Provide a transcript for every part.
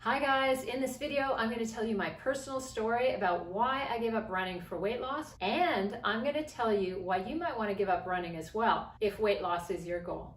Hi guys, in this video I'm going to tell you my personal story about why I gave up running for weight loss, and I'm going to tell you why you might want to give up running as well if weight loss is your goal.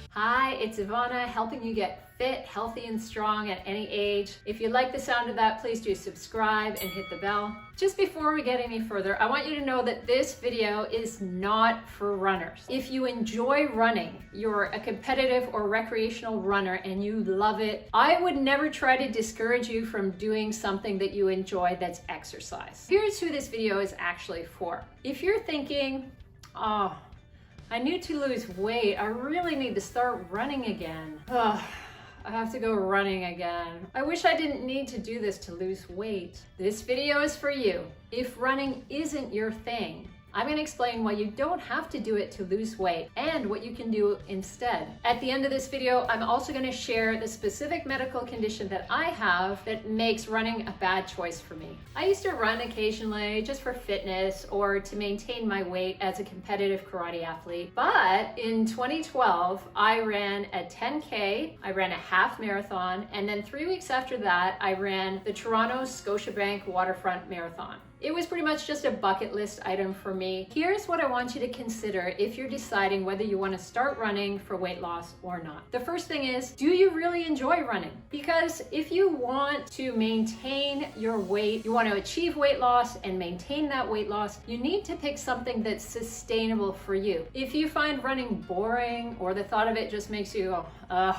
Hi, it's Ivana, helping you get fit, healthy, and strong at any age. If you like the sound of that, please do subscribe and hit the bell. Just before we get any further, I want you to know that this video is not for runners. If you enjoy running, you're a competitive or recreational runner and you love it, I would never try to discourage you from doing something that you enjoy that's exercise. Here's who this video is actually for. If you're thinking, oh, I need to lose weight, I really need to start running again. I have to go running again. I wish I didn't need to do this to lose weight. This video is for you. If running isn't your thing, I'm going to explain why you don't have to do it to lose weight and what you can do instead. At the end of this video, I'm also going to share the specific medical condition that I have that makes running a bad choice for me. I used to run occasionally just for fitness or to maintain my weight as a competitive karate athlete. But in 2012, I ran a 10K, I ran a half marathon, and then 3 weeks after that, I ran the Toronto Scotiabank Waterfront Marathon. It was pretty much just a bucket list item for me. Here's what I want you to consider if you're deciding whether you want to start running for weight loss or not. The first thing is, do you really enjoy running? Because if you want to maintain your weight, you want to achieve weight loss and maintain that weight loss, you need to pick something that's sustainable for you. If you find running boring or the thought of it just makes you go, ugh,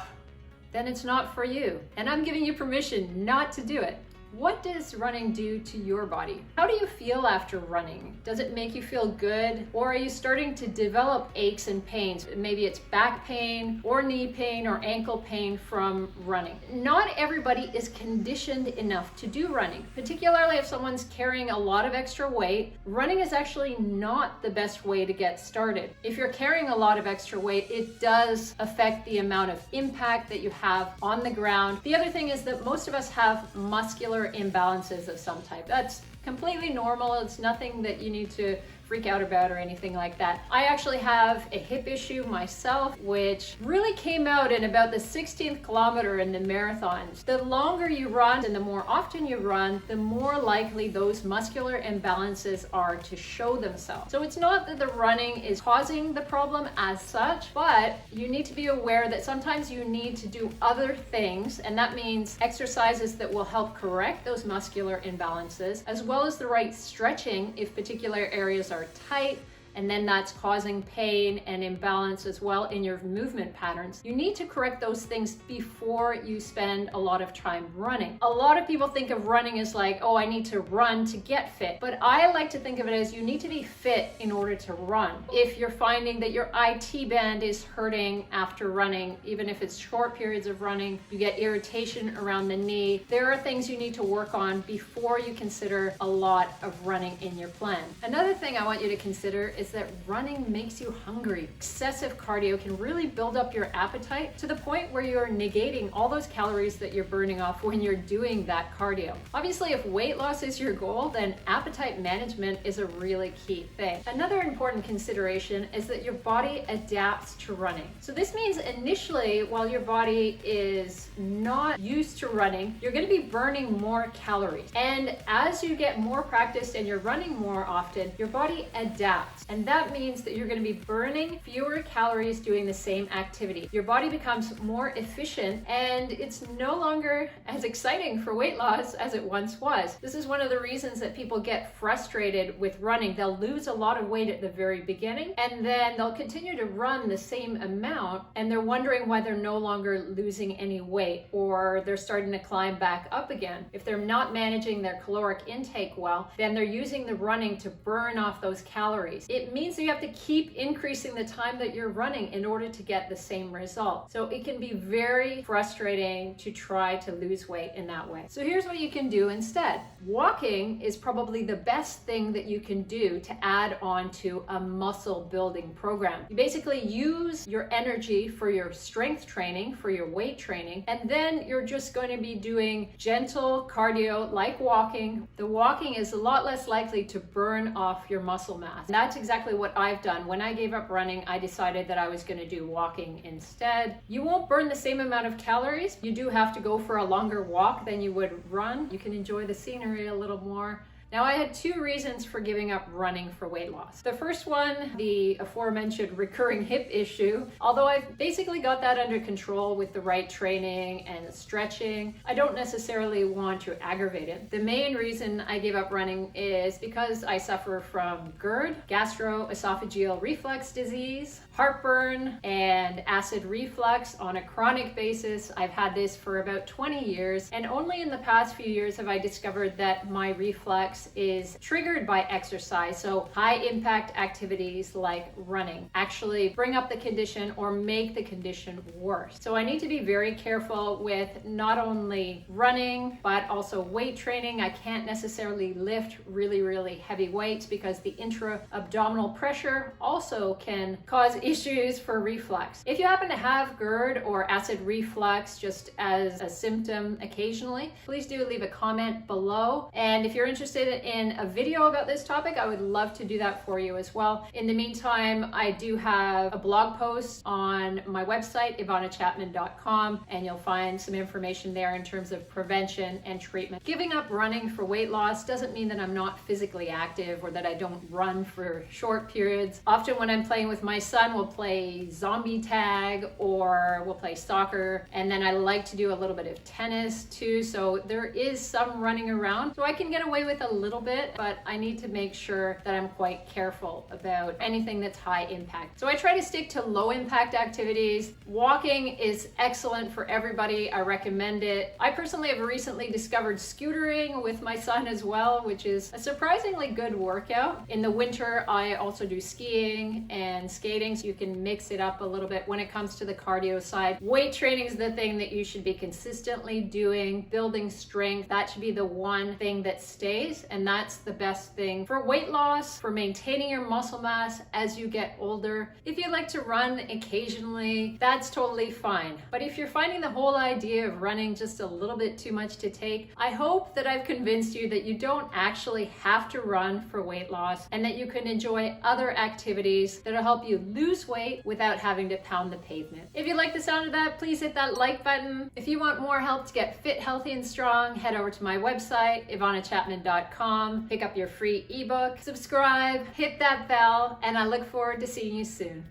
then it's not for you. And I'm giving you permission not to do it. What does running do to your body? How do you feel after running? Does it make you feel good? Or are you starting to develop aches and pains? Maybe it's back pain or knee pain or ankle pain from running. Not everybody is conditioned enough to do running, particularly if someone's carrying a lot of extra weight. Running is actually not the best way to get started. If you're carrying a lot of extra weight, it does affect the amount of impact that you have on the ground. The other thing is that most of us have muscular imbalances of some type. That's completely normal. It's nothing that you need to freak out about or anything like that. I actually have a hip issue myself, which really came out in about the 16th kilometer in the marathons. The longer you run and the more often you run, the more likely those muscular imbalances are to show themselves. So it's not that the running is causing the problem as such, but you need to be aware that sometimes you need to do other things, and that means exercises that will help correct those muscular imbalances, as well as the right stretching if particular areas are tight, and then that's causing pain and imbalance as well in your movement patterns. You need to correct those things before you spend a lot of time running. A lot of people think of running as like, oh, I need to run to get fit. But I like to think of it as you need to be fit in order to run. If you're finding that your IT band is hurting after running, even if it's short periods of running, you get irritation around the knee, there are things you need to work on before you consider a lot of running in your plan. Another thing I want you to consider is that running makes you hungry. Excessive cardio can really build up your appetite to the point where you're negating all those calories that you're burning off when you're doing that cardio. Obviously, if weight loss is your goal, then appetite management is a really key thing. Another important consideration is that your body adapts to running. So this means initially, while your body is not used to running, you're going to be burning more calories. And as you get more practiced and you're running more often, your body adapts. And that means that you're going to be burning fewer calories doing the same activity. Your body becomes more efficient, and it's no longer as exciting for weight loss as it once was. This is one of the reasons that people get frustrated with running. They'll lose a lot of weight at the very beginning, and then they'll continue to run the same amount, and they're wondering why they're no longer losing any weight, or they're starting to climb back up again. If they're not managing their caloric intake well, then they're using the running to burn off those calories. It means that you have to keep increasing the time that you're running in order to get the same result. So it can be very frustrating to try to lose weight in that way. So here's what you can do instead. Walking is probably the best thing that you can do to add on to a muscle building program. You basically use your energy for your strength training, for your weight training, and then you're just going to be doing gentle cardio like walking. The walking is a lot less likely to burn off your muscle mass. That's exactly exactly what I've done. When I gave up running, I decided that I was going to do walking instead. You won't burn the same amount of calories. You do have to go for a longer walk than you would run. You can enjoy the scenery a little more. Now, I had two reasons for giving up running for weight loss. The first one, the aforementioned recurring hip issue. Although I've basically got that under control with the right training and stretching, I don't necessarily want to aggravate it. The main reason I gave up running is because I suffer from GERD, gastroesophageal reflux disease, heartburn, and acid reflux on a chronic basis. I've had this for about 20 years, and only in the past few years have I discovered that my reflux is triggered by exercise. So high impact activities like running actually bring up the condition or make the condition worse. So I need to be very careful with not only running, but also weight training. I can't necessarily lift really heavy weights because the intra-abdominal pressure also can cause issues for reflux. If you happen to have GERD or acid reflux just as a symptom occasionally, please do leave a comment below. And if you're interested in a video about this topic, I would love to do that for you as well. In the meantime, I do have a blog post on my website, ivanachapman.com, and you'll find some information there in terms of prevention and treatment. Giving up running for weight loss doesn't mean that I'm not physically active or that I don't run for short periods. Often when I'm playing with my son, we'll play zombie tag or we'll play soccer, and then I like to do a little bit of tennis too, so there is some running around. So I can get away with a little bit, but I need to make sure that I'm quite careful about anything that's high impact. So I try to stick to low impact activities. Walking is excellent for everybody. I recommend it. I personally have recently discovered scootering with my son as well, which is a surprisingly good workout. In the winter, I also do skiing and skating, so you can mix it up a little bit when it comes to the cardio side. Weight training is the thing that you should be consistently doing, building strength. That should be the one thing that stays, and that's the best thing for weight loss, for maintaining your muscle mass as you get older. If you like to run occasionally, that's totally fine. But if you're finding the whole idea of running just a little bit too much to take, I hope that I've convinced you that you don't actually have to run for weight loss and that you can enjoy other activities that'll help you lose weight without having to pound the pavement. If you like the sound of that, please hit that like button. If you want more help to get fit, healthy, and strong, head over to my website, ivanachapman.com. Pick up your free ebook, subscribe, hit that bell, and I look forward to seeing you soon.